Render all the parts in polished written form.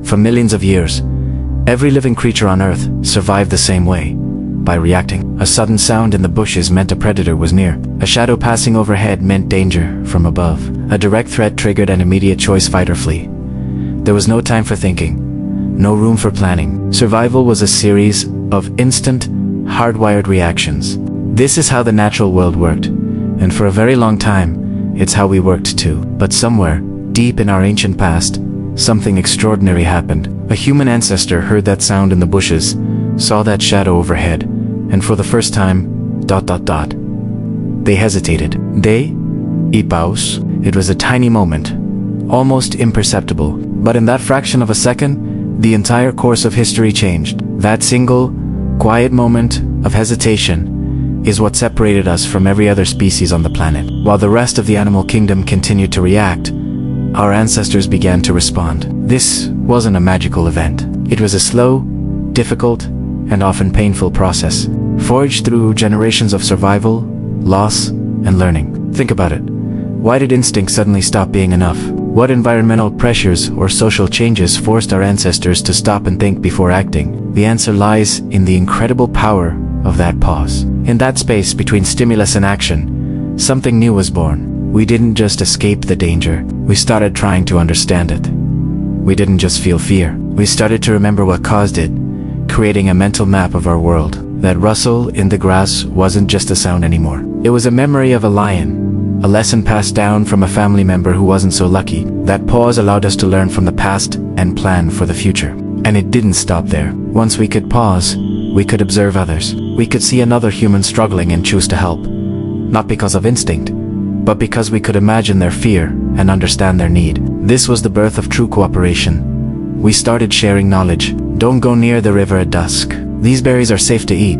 For millions of years, every living creature on Earth survived the same way, by reacting. A sudden sound in the bushes meant a predator was near. A shadow passing overhead meant danger from above. A direct threat triggered an immediate choice: fight or flee. There was no time for thinking, no room for planning. Survival was a series of instant, hardwired reactions. This is how the natural world worked, and for a very long time, it's how we worked too. But somewhere, deep in our ancient past, something extraordinary happened. A human ancestor heard that sound in the bushes, saw that shadow overhead, and for the first time, they hesitated. Ipaus. It was a tiny moment, almost imperceptible, but in that fraction of a second, the entire course of history changed. That single, quiet moment of hesitation is what separated us from every other species on the planet. While the rest of the animal kingdom continued to react, our ancestors began to respond. This wasn't a magical event. It was a slow, difficult, and often painful process, forged through generations of survival, loss, and learning. Think about it. Why did instinct suddenly stop being enough? What environmental pressures or social changes forced our ancestors to stop and think before acting? The answer lies in the incredible power of that pause. In that space between stimulus and action, something new was born. We didn't just escape the danger, we started trying to understand it. We didn't just feel fear, we started to remember what caused it, creating a mental map of our world. That rustle in the grass wasn't just a sound anymore. It was a memory of a lion, a lesson passed down from a family member who wasn't so lucky. That pause allowed us to learn from the past and plan for the future. And it didn't stop there. Once we could pause, we could observe others. We could see another human struggling and choose to help. Not because of instinct, but because we could imagine their fear and understand their need. This was the birth of true cooperation. We started sharing knowledge. Don't go near the river at dusk. These berries are safe to eat,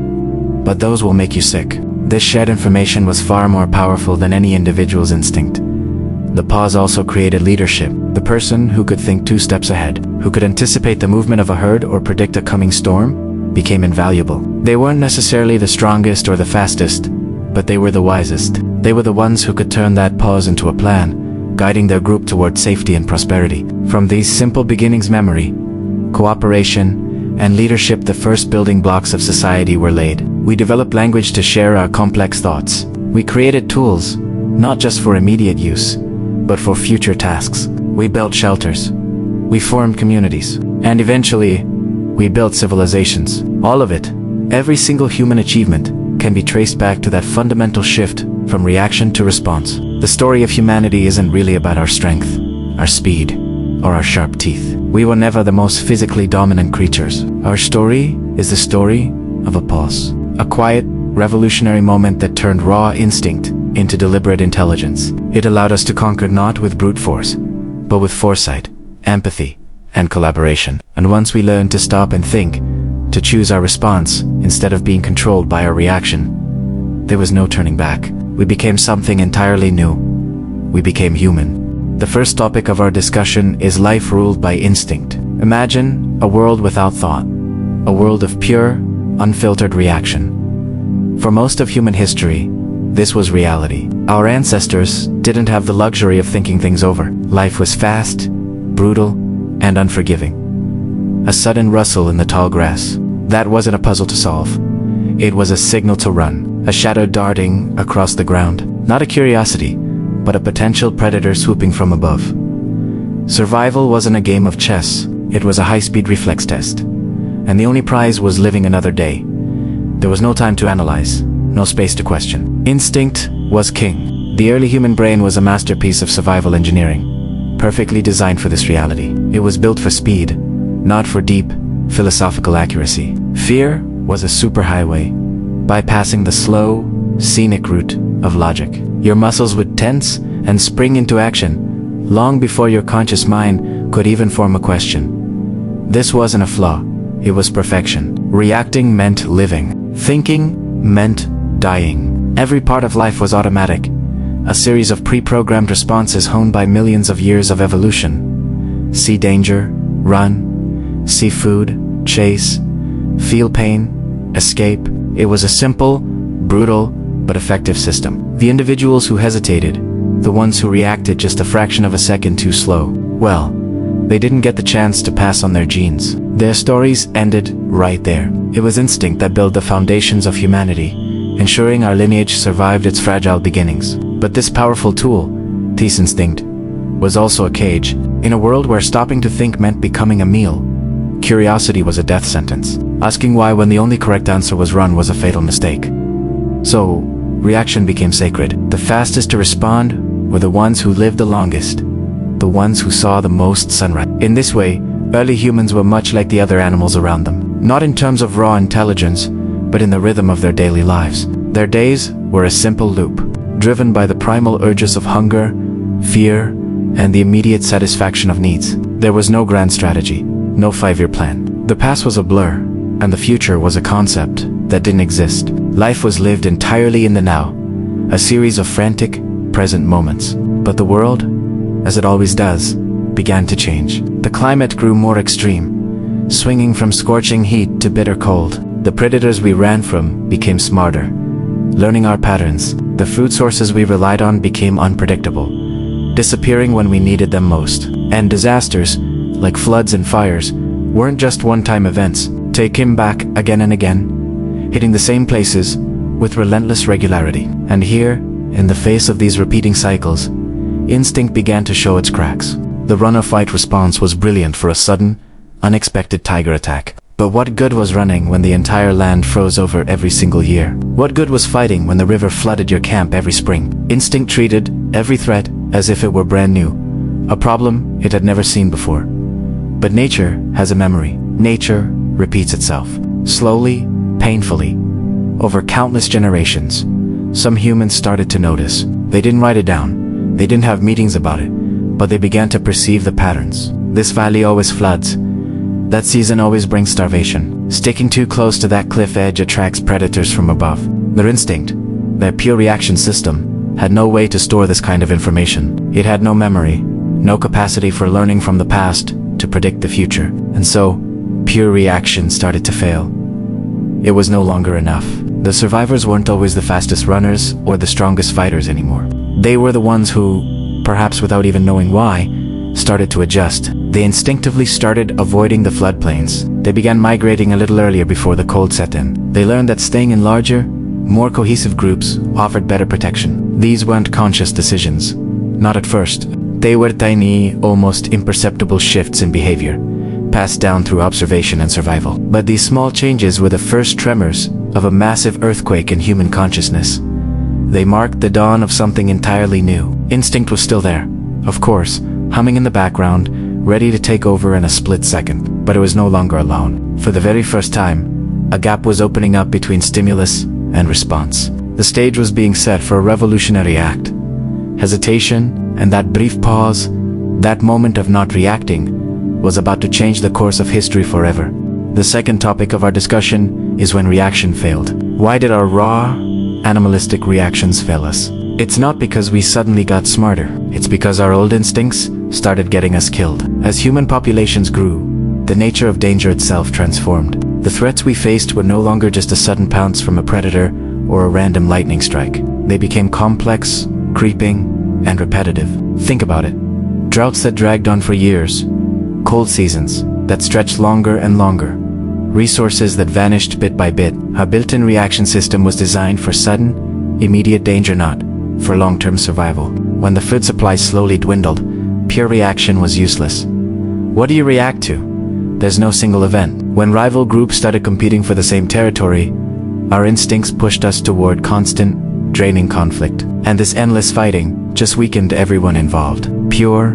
but those will make you sick. This shared information was far more powerful than any individual's instinct. The pause also created leadership. The person who could think 2 steps ahead, who could anticipate the movement of a herd or predict a coming storm, became invaluable. They weren't necessarily the strongest or the fastest, but they were the wisest. They were the ones who could turn that pause into a plan, guiding their group toward safety and prosperity. From these simple beginnings, memory, cooperation, and leadership, the first building blocks of society, were laid. We developed language to share our complex thoughts. We created tools, not just for immediate use, but for future tasks. We built shelters. We formed communities. And eventually, we built civilizations. All of it, every single human achievement, can be traced back to that fundamental shift from reaction to response. The story of humanity isn't really about our strength, our speed, or our sharp teeth. We were never the most physically dominant creatures. Our story is the story of a pause. A quiet, revolutionary moment that turned raw instinct into deliberate intelligence. It allowed us to conquer not with brute force, but with foresight, empathy, and collaboration. And once we learned to stop and think, to choose our response instead of being controlled by our reaction, there was no turning back. We became something entirely new. We became human. The first topic of our discussion is life ruled by instinct. Imagine a world without thought, a world of pure, unfiltered reaction. For most of human history, this was reality. Our ancestors didn't have the luxury of thinking things over. Life was fast, brutal, and unforgiving. A sudden rustle in the tall grass. That wasn't a puzzle to solve. It was a signal to run. A shadow darting across the ground. Not a curiosity, but a potential predator swooping from above. Survival wasn't a game of chess. It was a high-speed reflex test. And the only prize was living another day. There was no time to analyze, no space to question. Instinct was king. The early human brain was a masterpiece of survival engineering, perfectly designed for this reality. It was built for speed, not for deep, philosophical accuracy. Fear was a superhighway, bypassing the slow, scenic route of logic. Your muscles would tense and spring into action, long before your conscious mind could even form a question. This wasn't a flaw, it was perfection. Reacting meant living. Thinking meant dying. Every part of life was automatic, a series of pre-programmed responses honed by millions of years of evolution. See danger, run. See food, chase. Feel pain, escape. It was a simple, brutal, but effective system. The individuals who hesitated, the ones who reacted just a fraction of a second too slow, well, They didn't get the chance to pass on their genes. Their stories ended right there. It was instinct that built the foundations of humanity, ensuring our lineage survived its fragile beginnings. But this powerful tool, this instinct, was also a cage. In a world where stopping to think meant becoming a meal, curiosity was a death sentence. Asking why when the only correct answer was run was a fatal mistake. So, reaction became sacred. The fastest to respond were the ones who lived the longest, the ones who saw the most sunrise. In this way, early humans were much like the other animals around them. Not in terms of raw intelligence, but in the rhythm of their daily lives. Their days were a simple loop, driven by the primal urges of hunger, fear, and the immediate satisfaction of needs. There was no grand strategy, no 5-year plan. The past was a blur, and the future was a concept that didn't exist. Life was lived entirely in the now, a series of frantic, present moments. But the world, as it always does, began to change. The climate grew more extreme, swinging from scorching heat to bitter cold. The predators we ran from became smarter, learning our patterns. The food sources we relied on became unpredictable, disappearing when we needed them most. And disasters, like floods and fires, weren't just one-time events. They came back again and again, hitting the same places with relentless regularity. And here, in the face of these repeating cycles, instinct began to show its cracks. The run-or-fight response was brilliant for a sudden, unexpected tiger attack. But what good was running when the entire land froze over every single year? What good was fighting when the river flooded your camp every spring? Instinct treated every threat as if it were brand new, a problem it had never seen before. But nature has a memory. Nature repeats itself, slowly, painfully, over countless generations. Some humans started to notice. They didn't write it down, they didn't have meetings about it, but they began to perceive the patterns. This valley always floods. That season always brings starvation. Sticking too close to that cliff edge attracts predators from above. Their instinct, their pure reaction system, had no way to store this kind of information. It had no memory, no capacity for learning from the past to predict the future. And so, pure reaction started to fail. It was no longer enough. The survivors weren't always the fastest runners or the strongest fighters anymore. They were the ones who, perhaps without even knowing why, started to adjust. They instinctively started avoiding the floodplains. They began migrating a little earlier before the cold set in. They learned that staying in larger, more cohesive groups offered better protection. These weren't conscious decisions. Not at first. They were tiny, almost imperceptible shifts in behavior, passed down through observation and survival. But these small changes were the first tremors of a massive earthquake in human consciousness. They marked the dawn of something entirely new. Instinct was still there, of course, humming in the background, ready to take over in a split second. But it was no longer alone. For the very first time, a gap was opening up between stimulus and response. The stage was being set for a revolutionary act. Hesitation, and that brief pause, that moment of not reacting, was about to change the course of history forever. The second topic of our discussion is when reaction failed. Why did our raw, animalistic reactions fail us? It's not because we suddenly got smarter. It's because our old instincts started getting us killed. As human populations grew, the nature of danger itself transformed. The threats we faced were no longer just a sudden pounce from a predator or a random lightning strike. They became complex, creeping, and repetitive. Think about it. Droughts that dragged on for years, cold seasons that stretched longer and longer, resources that vanished bit by bit. Our built-in reaction system was designed for sudden, immediate danger, not for long-term survival. When the food supply slowly dwindled, pure reaction was useless. What do you react to? There's no single event. When rival groups started competing for the same territory, our instincts pushed us toward constant, draining conflict. And this endless fighting just weakened everyone involved. Pure,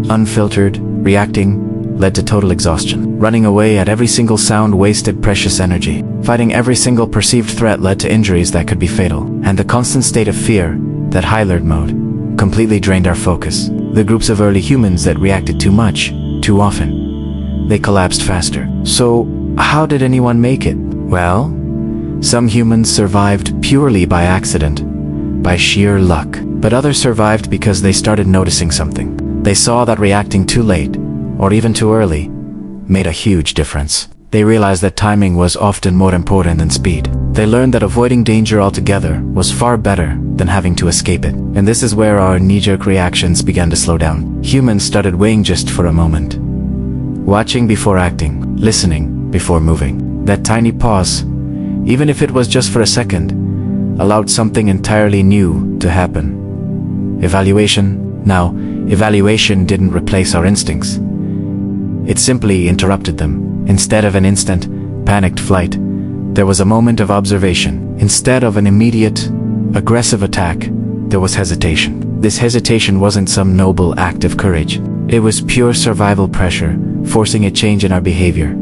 unfiltered, reacting led to total exhaustion. Running away at every single sound wasted precious energy. Fighting every single perceived threat led to injuries that could be fatal. And the constant state of fear, that high alert mode, completely drained our focus. The groups of early humans that reacted too much, too often, they collapsed faster. So, how did anyone make it? Well, some humans survived purely by accident, by sheer luck. But others survived because they started noticing something. They saw that reacting too late, or even too early, made a huge difference. They realized that timing was often more important than speed. They learned that avoiding danger altogether was far better than having to escape it. And this is where our knee-jerk reactions began to slow down. Humans started weighing just for a moment. watching before acting, listening before moving. That tiny pause, even if it was just for a second, allowed something entirely new to happen. Evaluation. Now, evaluation didn't replace our instincts. It simply interrupted them. Instead of an instant, panicked flight, there was a moment of observation. Instead of an immediate, aggressive attack, there was hesitation. This hesitation wasn't some noble act of courage. It was pure survival pressure, forcing a change in our behavior.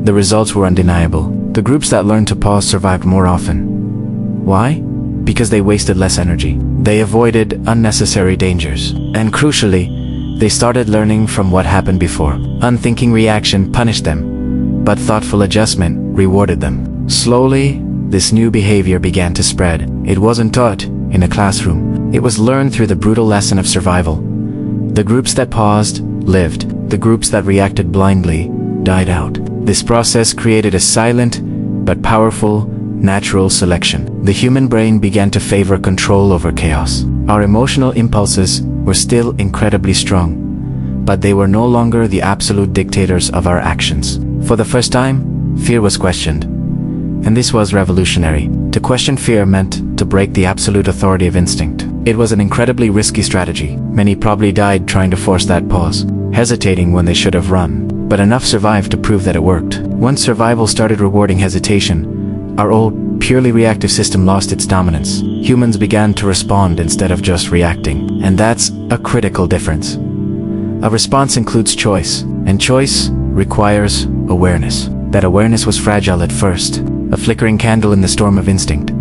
The results were undeniable. The groups that learned to pause survived more often. Why? Because they wasted less energy. They avoided unnecessary dangers. And crucially, they started learning from what happened before. Unthinking reaction punished them, but thoughtful adjustment rewarded them. Slowly, this new behavior began to spread. It wasn't taught in a classroom. It was learned through the brutal lesson of survival. The groups that paused lived. The groups that reacted blindly died out. This process created a silent but powerful natural selection. The human brain began to favor control over chaos. Our emotional impulses were still incredibly strong, but they were no longer the absolute dictators of our actions. For the first time, fear was questioned. And this was revolutionary. To question fear meant to break the absolute authority of instinct. It was an incredibly risky strategy. Many probably died trying to force that pause, hesitating when they should have run. But enough survived to prove that it worked. Once survival started rewarding hesitation, our old, purely reactive system lost its dominance. Humans began to respond instead of just reacting. And that's a critical difference. A response includes choice, and choice requires awareness. That awareness was fragile at first, a flickering candle in the storm of instinct,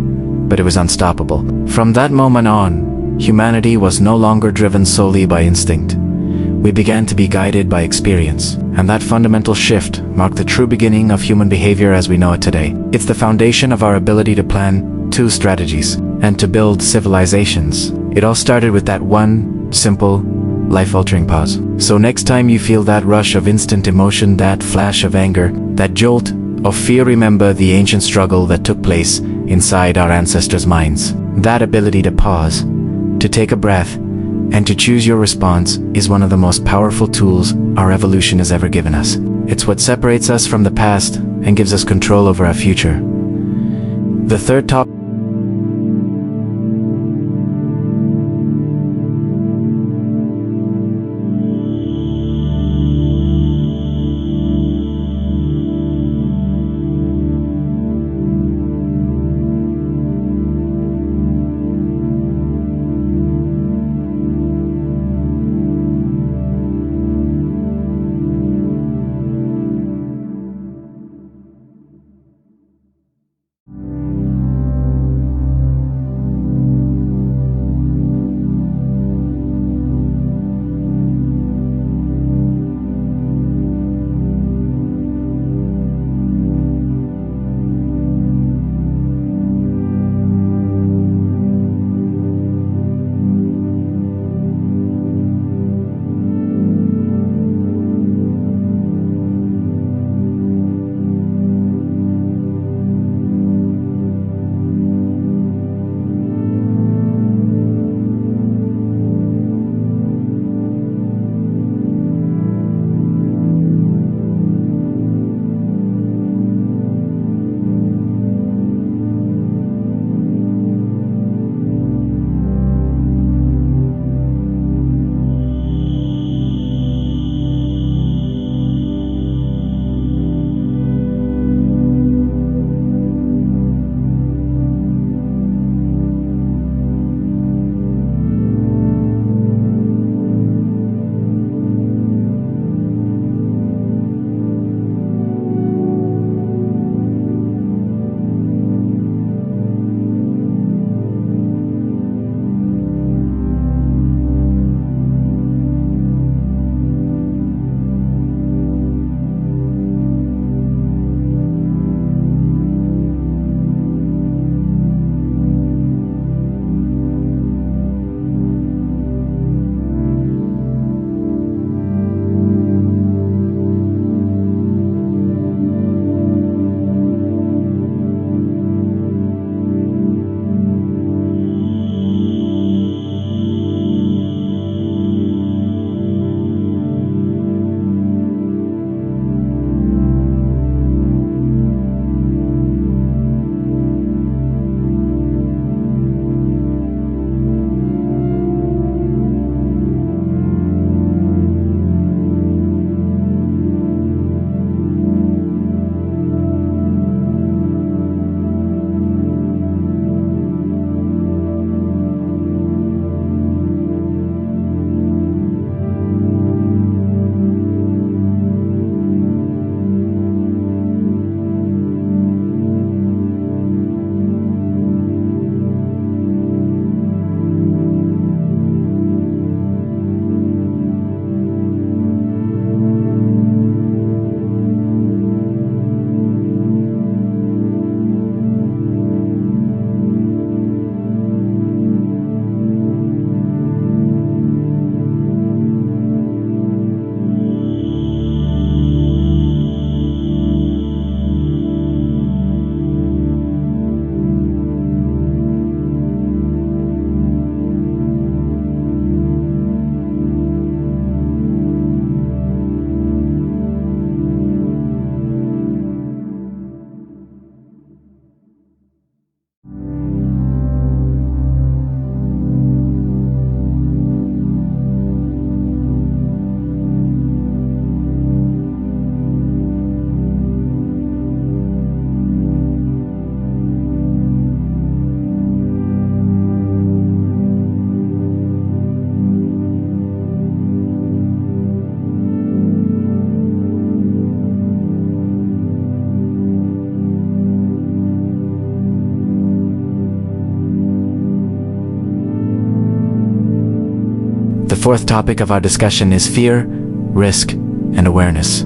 but it was unstoppable. From that moment on, humanity was no longer driven solely by instinct. We began to be guided by experience, and that fundamental shift marked the true beginning of human behavior as we know it today. It's the foundation of our ability to plan two strategies and to build civilizations. It all started with that one simple, life-altering pause. So next time you feel that rush of instant emotion, that flash of anger, that jolt of fear, remember the ancient struggle that took place inside our ancestors' minds. That ability to pause, to take a breath, and to choose your response is one of the most powerful tools our evolution has ever given us. It's what separates us from the past and gives us control over our future. The third topic fourth topic of our discussion is fear, risk, and awareness.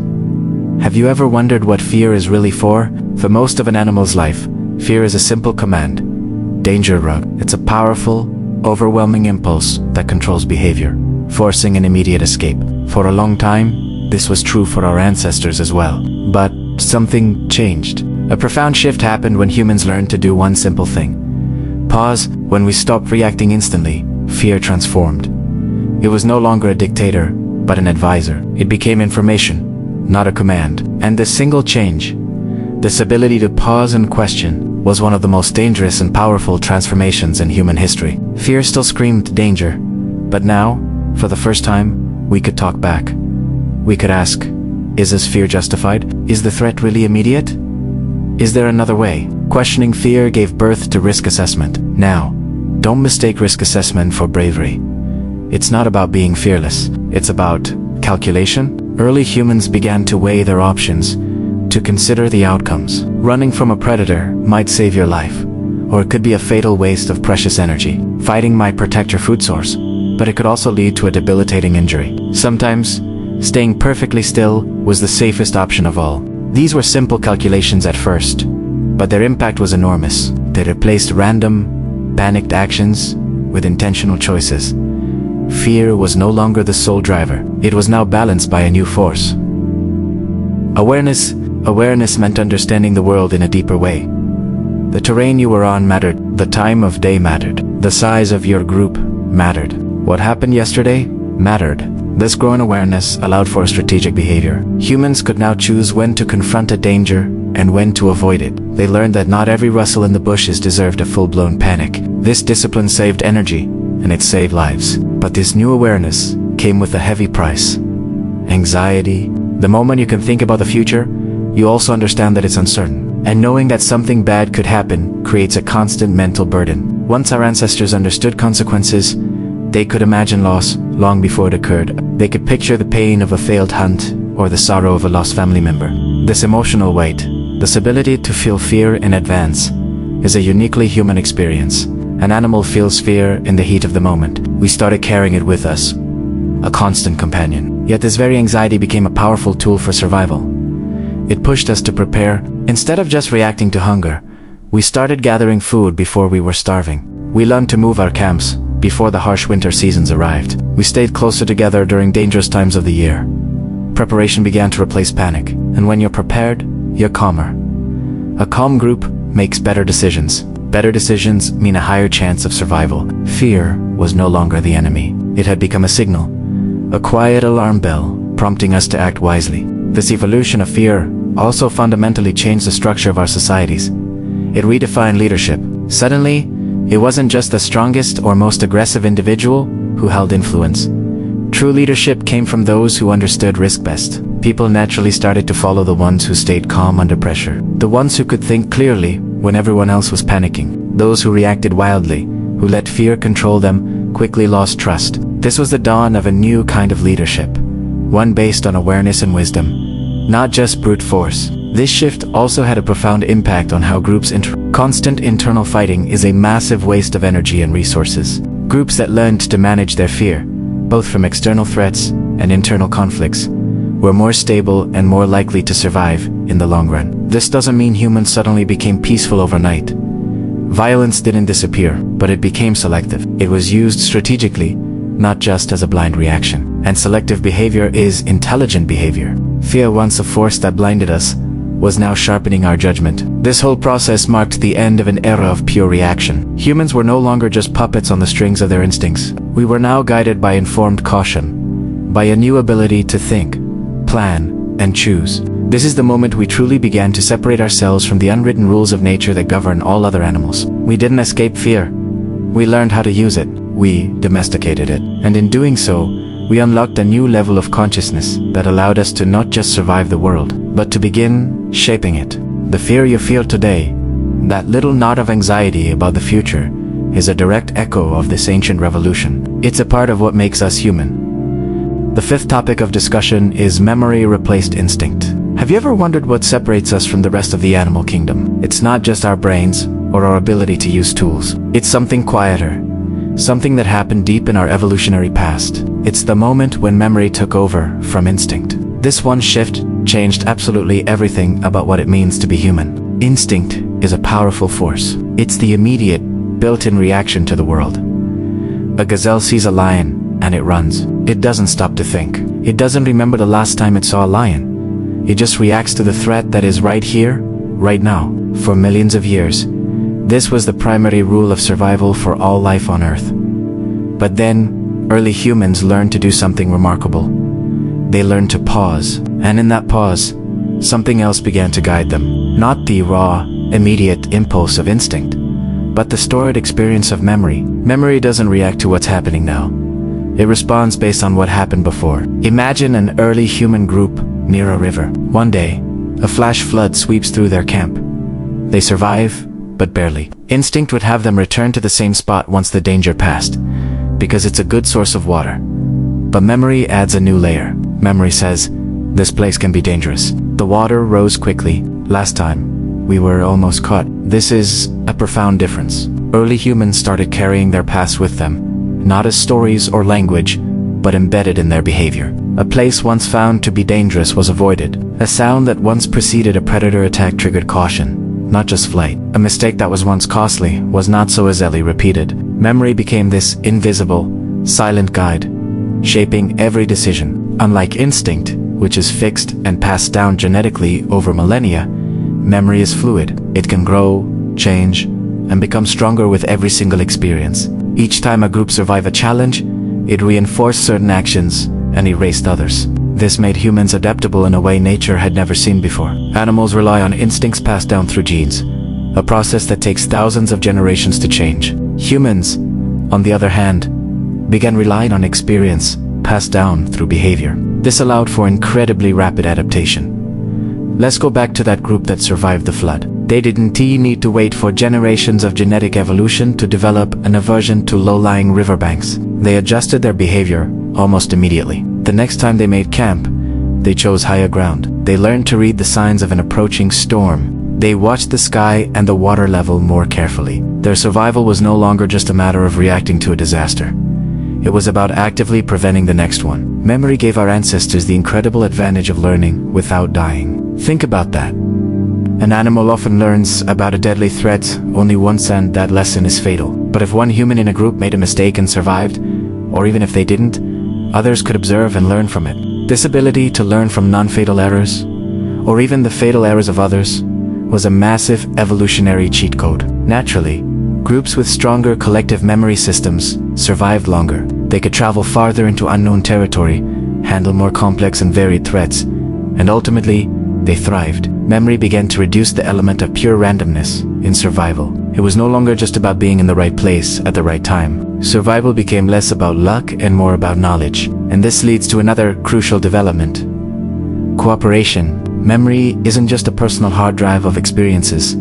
Have you ever wondered what fear is really for? For most of an animal's life, fear is a simple command. Danger rug. It's a powerful, overwhelming impulse that controls behavior, forcing an immediate escape. For a long time, this was true for our ancestors as well. But something changed. A profound shift happened when humans learned to do one simple thing. Pause. When we stopped reacting instantly, fear transformed. It was no longer a dictator, but an advisor. It became information, not a command. And this single change, this ability to pause and question, was one of the most dangerous and powerful transformations in human history. Fear still screamed danger, but now, for the first time, we could talk back. We could ask, is this fear justified? Is the threat really immediate? Is there another way? Questioning fear gave birth to risk assessment. Now, don't mistake risk assessment for bravery. It's not about being fearless. It's about calculation. Early humans began to weigh their options, to consider the outcomes. Running from a predator might save your life, or it could be a fatal waste of precious energy. Fighting might protect your food source, but it could also lead to a debilitating injury. Sometimes, staying perfectly still was the safest option of all. These were simple calculations at first, but their impact was enormous. They replaced random, panicked actions with intentional choices. Fear was no longer the sole driver. It was now balanced by a new force. Awareness meant understanding the world in a deeper way. The terrain you were on mattered. The time of day mattered. The size of your group mattered. What happened yesterday mattered. This growing awareness allowed for strategic behavior. Humans could now choose when to confront a danger and when to avoid it. They learned that not every rustle in the bushes deserved a full-blown panic. This discipline saved energy, and it saved lives. But this new awareness came with a heavy price. Anxiety. The moment you can think about the future, you also understand that it's uncertain. And knowing that something bad could happen creates a constant mental burden. Once our ancestors understood consequences, they could imagine loss long before it occurred. They could picture the pain of a failed hunt or the sorrow of a lost family member. This emotional weight, this ability to feel fear in advance, is a uniquely human experience. An animal feels fear in the heat of the moment. We started carrying it with us, a constant companion. Yet this very anxiety became a powerful tool for survival. It pushed us to prepare. Instead of just reacting to hunger, we started gathering food before we were starving. We learned to move our camps before the harsh winter seasons arrived. We stayed closer together during dangerous times of the year. Preparation began to replace panic. And when you're prepared, you're calmer. A calm group makes better decisions. Better decisions mean a higher chance of survival. Fear was no longer the enemy. It had become a signal, a quiet alarm bell, prompting us to act wisely. This evolution of fear also fundamentally changed the structure of our societies. It redefined leadership. Suddenly, it wasn't just the strongest or most aggressive individual who held influence. True leadership came from those who understood risk best. People naturally started to follow the ones who stayed calm under pressure. The ones who could think clearly when everyone else was panicking. Those who reacted wildly, who let fear control them, quickly lost trust. This was the dawn of a new kind of leadership, one based on awareness and wisdom, not just brute force. This shift also had a profound impact on how groups Constant internal fighting is a massive waste of energy and resources. Groups that learned to manage their fear, both from external threats and internal conflicts, were more stable and more likely to survive in the long run. This doesn't mean humans suddenly became peaceful overnight. Violence didn't disappear, but it became selective. It was used strategically, not just as a blind reaction. And selective behavior is intelligent behavior. Fear, once a force that blinded us, was now sharpening our judgment. This whole process marked the end of an era of pure reaction. Humans were no longer just puppets on the strings of their instincts. We were now guided by informed caution, by a new ability to think, plan, and choose. This is the moment we truly began to separate ourselves from the unwritten rules of nature that govern all other animals. We didn't escape fear. We learned how to use it. We domesticated it. And in doing so, we unlocked a new level of consciousness that allowed us to not just survive the world, but to begin shaping it. The fear you feel today, that little knot of anxiety about the future, is a direct echo of this ancient revolution. It's a part of what makes us human. The fifth topic of discussion is memory replaced instinct. Have you ever wondered what separates us from the rest of the animal kingdom? It's not just our brains or our ability to use tools. It's something quieter. something that happened deep in our evolutionary past. It's the moment when memory took over from instinct. This one shift changed absolutely everything about what it means to be human. Instinct is a powerful force. It's the immediate, built-in reaction to the world. A gazelle sees a lion and it runs. It doesn't stop to think. It doesn't remember the last time it saw a lion. It just reacts to the threat that is right here, right now. For millions of years, this was the primary rule of survival for all life on Earth. But then, early humans learned to do something remarkable. They learned to pause, and in that pause, something else began to guide them. Not the raw, immediate impulse of instinct, but the stored experience of memory. Memory doesn't react to what's happening now. It responds based on what happened before. Imagine an early human group near a river. One day, a flash flood sweeps through their camp. They survive, but barely. Instinct would have them return to the same spot once the danger passed, because it's a good source of water. But memory adds a new layer. Memory says, this place can be dangerous. The water rose quickly. Last time, we were almost caught. This is a profound difference. Early humans started carrying their past with them, not as stories or language, but embedded in their behavior. A place once found to be dangerous was avoided. A sound that once preceded a predator attack triggered caution, not just flight. A mistake that was once costly was not so easily repeated. Memory became this invisible, silent guide, shaping every decision. Unlike instinct, which is fixed and passed down genetically over millennia, memory is fluid. It can grow, change, and become stronger with every single experience. Each time a group survived a challenge, it reinforced certain actions and erased others. This made humans adaptable in a way nature had never seen before. Animals rely on instincts passed down through genes, a process that takes thousands of generations to change. Humans, on the other hand, began relying on experience passed down through behavior. This allowed for incredibly rapid adaptation. Let's go back to that group that survived the flood. They didn't need to wait for generations of genetic evolution to develop an aversion to low-lying riverbanks. They adjusted their behavior almost immediately. The next time they made camp, they chose higher ground. They learned to read the signs of an approaching storm. They watched the sky and the water level more carefully. Their survival was no longer just a matter of reacting to a disaster. It was about actively preventing the next one. Memory gave our ancestors the incredible advantage of learning without dying. Think about that. An animal often learns about a deadly threat only once, and that lesson is fatal. But if one human in a group made a mistake and survived, or even if they didn't, others could observe and learn from it. This ability to learn from non-fatal errors, or even the fatal errors of others, was a massive evolutionary cheat code. Naturally, groups with stronger collective memory systems survived longer. They could travel farther into unknown territory, handle more complex and varied threats, and ultimately, they thrived. Memory began to reduce the element of pure randomness in survival. It was no longer just about being in the right place at the right time. Survival became less about luck and more about knowledge. And this leads to another crucial development: cooperation. Memory isn't just a personal hard drive of experiences.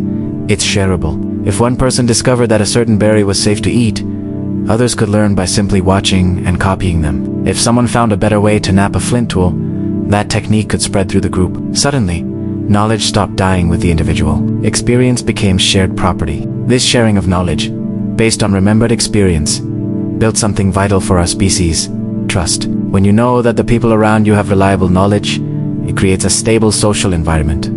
It's shareable. If one person discovered that a certain berry was safe to eat, others could learn by simply watching and copying them. If someone found a better way to nap a flint tool, that technique could spread through the group. Suddenly, knowledge stopped dying with the individual. Experience became shared property. This sharing of knowledge, based on remembered experience, built something vital for our species: trust. When you know that the people around you have reliable knowledge, it creates a stable social environment.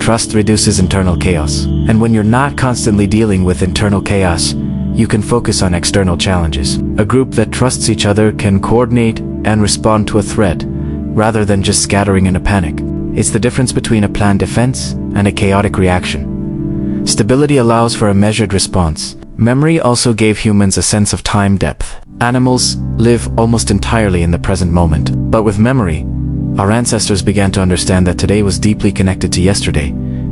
Trust reduces internal chaos. And when you're not constantly dealing with internal chaos, you can focus on external challenges. A group that trusts each other can coordinate and respond to a threat, rather than just scattering in a panic. It's the difference between a planned defense and a chaotic reaction. Stability allows for a measured response. Memory also gave humans a sense of time depth. Animals live almost entirely in the present moment. But with memory, our ancestors began to understand that today was deeply connected to yesterday,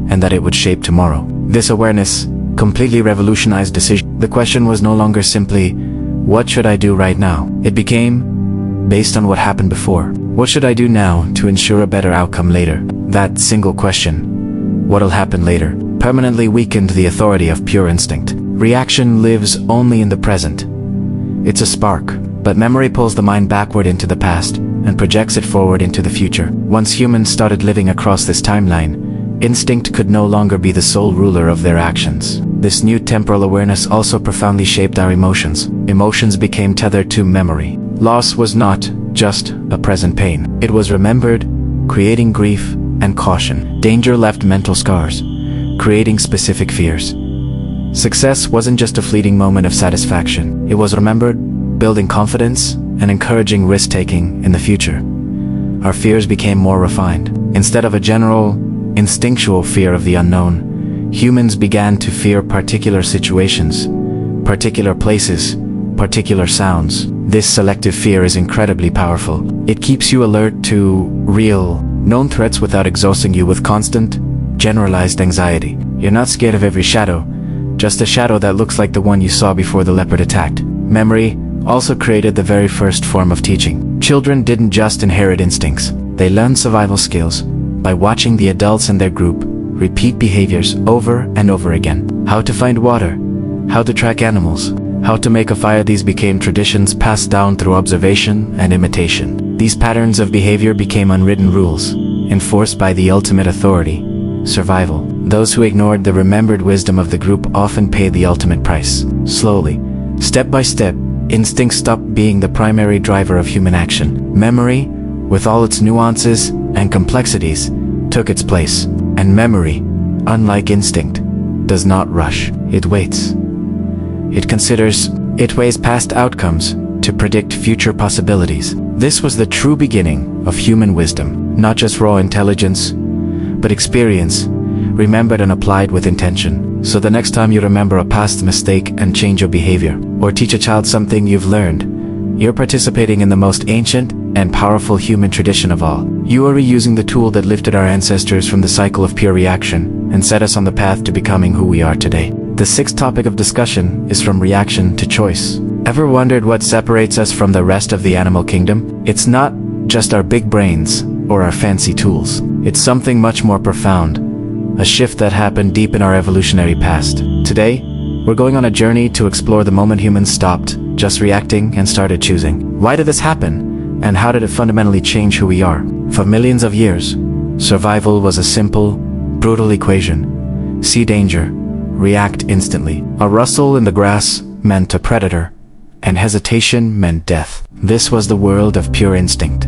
and that it would shape tomorrow. This awareness completely revolutionized decision. The question was no longer simply, what should I do right now? It became, based on what happened before, what should I do now to ensure a better outcome later? That single question, what'll happen later, permanently weakened the authority of pure instinct. Reaction lives only in the present. It's a spark, but memory pulls the mind backward into the past and projects it forward into the future. Once humans started living across this timeline, Instinct could no longer be the sole ruler of their actions. This new temporal awareness also profoundly shaped our emotions. Emotions became tethered to memory. Loss was not just a present pain. It was remembered, creating grief and caution. Danger left mental scars, creating specific fears. Success wasn't just a fleeting moment of satisfaction. It was remembered, building confidence and encouraging risk-taking in the future. Our fears became more refined. Instead of a general, instinctual fear of the unknown, humans began to fear particular situations, particular places, particular sounds. This selective fear is incredibly powerful. It keeps you alert to real, known threats without exhausting you with constant, generalized anxiety. You're not scared of every shadow, just a shadow that looks like the one you saw before the leopard attacked. Memory also created the very first form of teaching. Children didn't just inherit instincts. They learned survival skills by watching the adults in their group repeat behaviors over and over again. How to find water, how to track animals, how to make a fire. These became traditions passed down through observation and imitation. These patterns of behavior became unwritten rules, enforced by the ultimate authority, survival. Those who ignored the remembered wisdom of the group often paid the ultimate price. Slowly, step by step, instinct stopped being the primary driver of human action. Memory, with all its nuances and complexities, took its place. And memory, unlike instinct, does not rush. It waits. It considers, it weighs past outcomes to predict future possibilities. This was the true beginning of human wisdom, not just raw intelligence, but experience, remembered and applied with intention. So the next time you remember a past mistake and change your behavior, or teach a child something you've learned, you're participating in the most ancient and powerful human tradition of all. You are reusing the tool that lifted our ancestors from the cycle of pure reaction and set us on the path to becoming who we are today. The sixth topic of discussion is from reaction to choice. Ever wondered what separates us from the rest of the animal kingdom? It's not just our big brains or our fancy tools. It's something much more profound, a shift that happened deep in our evolutionary past. Today, we're going on a journey to explore the moment humans stopped just reacting and started choosing. Why did this happen? And how did it fundamentally change who we are? For millions of years, survival was a simple, brutal equation. See danger, react instantly. A rustle in the grass meant a predator, and hesitation meant death. This was the world of pure instinct,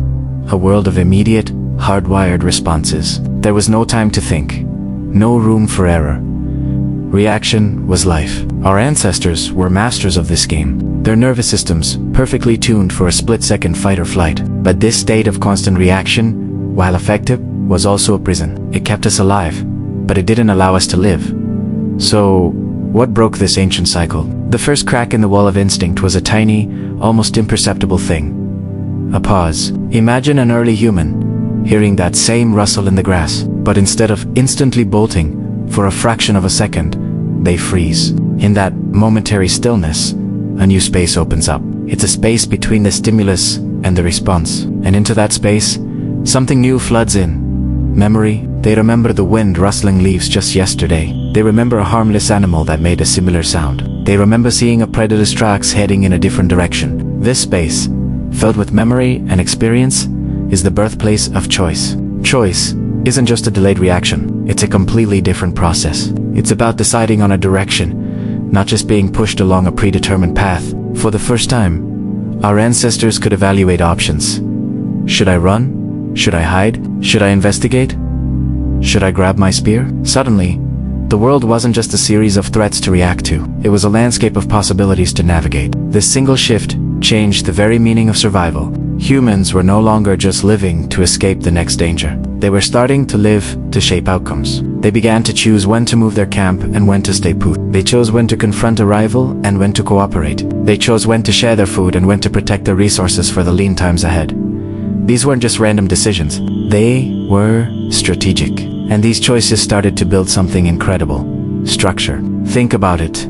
a world of immediate, hardwired responses. There was no time to think, no room for error. Reaction was life. Our ancestors were masters of this game, their nervous systems perfectly tuned for a split-second fight or flight. But this state of constant reaction, while effective, was also a prison. It kept us alive, but it didn't allow us to live. So, what broke this ancient cycle? The first crack in the wall of instinct was a tiny, almost imperceptible thing. A pause. Imagine an early human hearing that same rustle in the grass, but instead of instantly bolting, for a fraction of a second, they freeze. In that momentary stillness, a new space opens up. It's a space between the stimulus and the response. And into that space, something new floods in. Memory. They remember the wind rustling leaves just yesterday. They remember a harmless animal that made a similar sound. They remember seeing a predator's tracks heading in a different direction. This space, filled with memory and experience, is the birthplace of choice. Choice isn't just a delayed reaction. It's a completely different process. It's about deciding on a direction, not just being pushed along a predetermined path. For the first time, our ancestors could evaluate options. Should I run? Should I hide? Should I investigate? Should I grab my spear? Suddenly, the world wasn't just a series of threats to react to. It was a landscape of possibilities to navigate. This single shift changed the very meaning of survival. Humans were no longer just living to escape the next danger. They were starting to live to shape outcomes. They began to choose when to move their camp and when to stay put. They chose when to confront a rival and when to cooperate. They chose when to share their food and when to protect their resources for the lean times ahead. These weren't just random decisions. They were strategic. And these choices started to build something incredible. Structure. Think about it.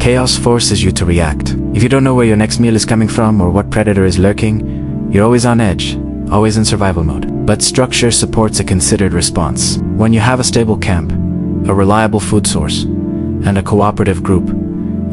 Chaos forces you to react. If you don't know where your next meal is coming from or what predator is lurking, you're always on edge, always in survival mode. But structure supports a considered response. When you have a stable camp, a reliable food source, and a cooperative group,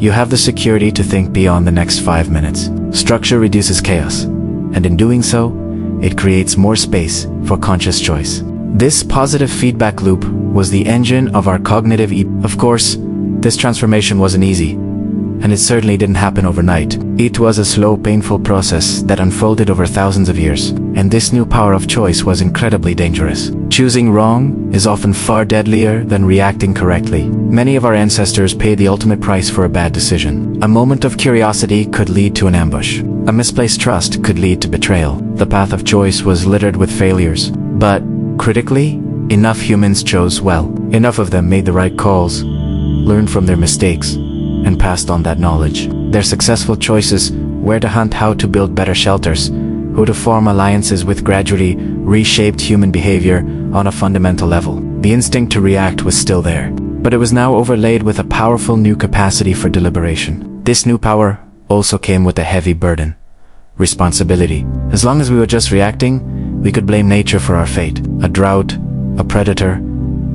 you have the security to think beyond the next 5 minutes. Structure reduces chaos, and in doing so, it creates more space for conscious choice. This positive feedback loop was the engine of our cognitive Of course, this transformation wasn't easy, and it certainly didn't happen overnight. It was a slow, painful process that unfolded over thousands of years, and this new power of choice was incredibly dangerous. Choosing wrong is often far deadlier than reacting correctly. Many of our ancestors paid the ultimate price for a bad decision. A moment of curiosity could lead to an ambush. A misplaced trust could lead to betrayal. The path of choice was littered with failures. But, critically, enough humans chose well. Enough of them made the right calls, learned from their mistakes, and passed on that knowledge. Their successful choices, where to hunt, how to build better shelters, who to form alliances with, gradually reshaped human behavior on a fundamental level. The instinct to react was still there, but it was now overlaid with a powerful new capacity for deliberation. This new power also came with a heavy burden: responsibility. As long as we were just reacting, we could blame nature for our fate. A drought, a predator,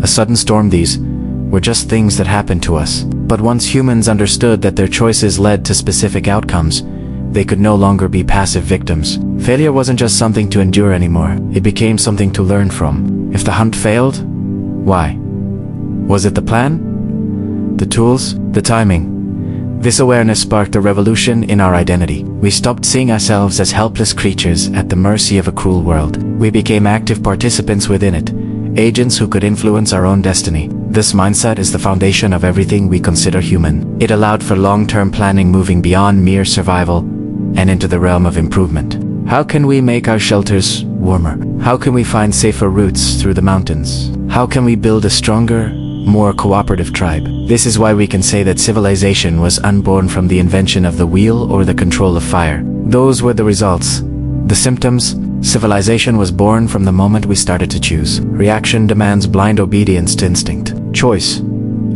a sudden storm, these were just things that happened to us. But once humans understood that their choices led to specific outcomes, they could no longer be passive victims. Failure wasn't just something to endure anymore. It became something to learn from. If the hunt failed, why? Was it the plan? The tools? The timing? This awareness sparked a revolution in our identity. We stopped seeing ourselves as helpless creatures at the mercy of a cruel world. We became active participants within it, agents who could influence our own destiny. This mindset is the foundation of everything we consider human. It allowed for long-term planning, moving beyond mere survival and into the realm of improvement. How can we make our shelters warmer? How can we find safer routes through the mountains? How can we build a stronger, more cooperative tribe? This is why we can say that civilization was unborn from the invention of the wheel or the control of fire. Those were the results. The symptoms: civilization was born from the moment we started to choose. Reaction demands blind obedience to instinct. Choice,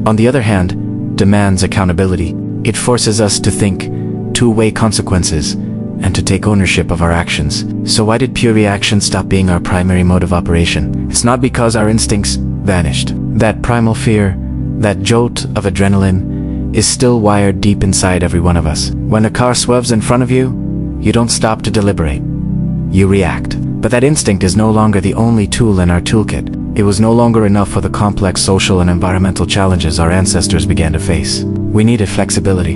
on the other hand, demands accountability. It forces us to think, to weigh consequences, and to take ownership of our actions. So why did pure reaction stop being our primary mode of operation? It's not because our instincts vanished. That primal fear, that jolt of adrenaline, is still wired deep inside every one of us. When a car swerves in front of you, you don't stop to deliberate. You react. But that instinct is no longer the only tool in our toolkit. It was no longer enough for the complex social and environmental challenges our ancestors began to face. We needed flexibility.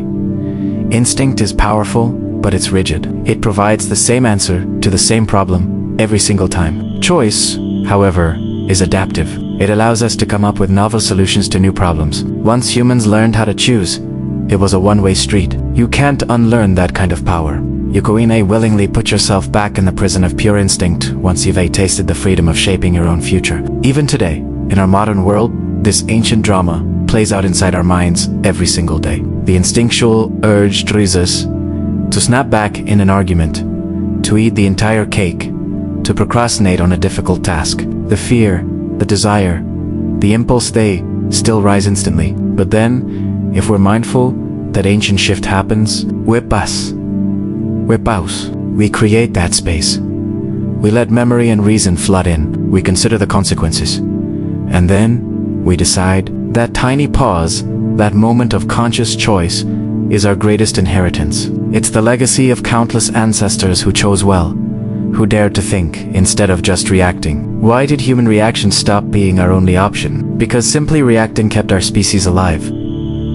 Instinct is powerful, but it's rigid. It provides the same answer to the same problem every single time. Choice, however, is adaptive. It allows us to come up with novel solutions to new problems. Once humans learned how to choose, it was a one-way street. You can't unlearn that kind of power. You can't willingly put yourself back in the prison of pure instinct once you've tasted the freedom of shaping your own future. Even today, in our modern world, this ancient drama plays out inside our minds every single day. The instinctual urge drives us to snap back in an argument, to eat the entire cake, to procrastinate on a difficult task. The fear, the desire, the impulse, they still rise instantly. But then, if we're mindful, that ancient shift happens. We pause. We create that space. We let memory and reason flood in. We consider the consequences. And then, we decide. That tiny pause, that moment of conscious choice, is our greatest inheritance. It's the legacy of countless ancestors who chose well, who dared to think instead of just reacting. Why did human reaction stop being our only option? Because simply reacting kept our species alive.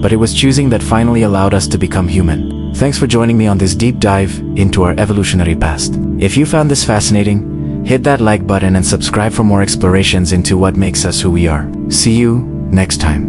But it was choosing that finally allowed us to become human. Thanks for joining me on this deep dive into our evolutionary past. If you found this fascinating, hit that like button and subscribe for more explorations into what makes us who we are. See you next time.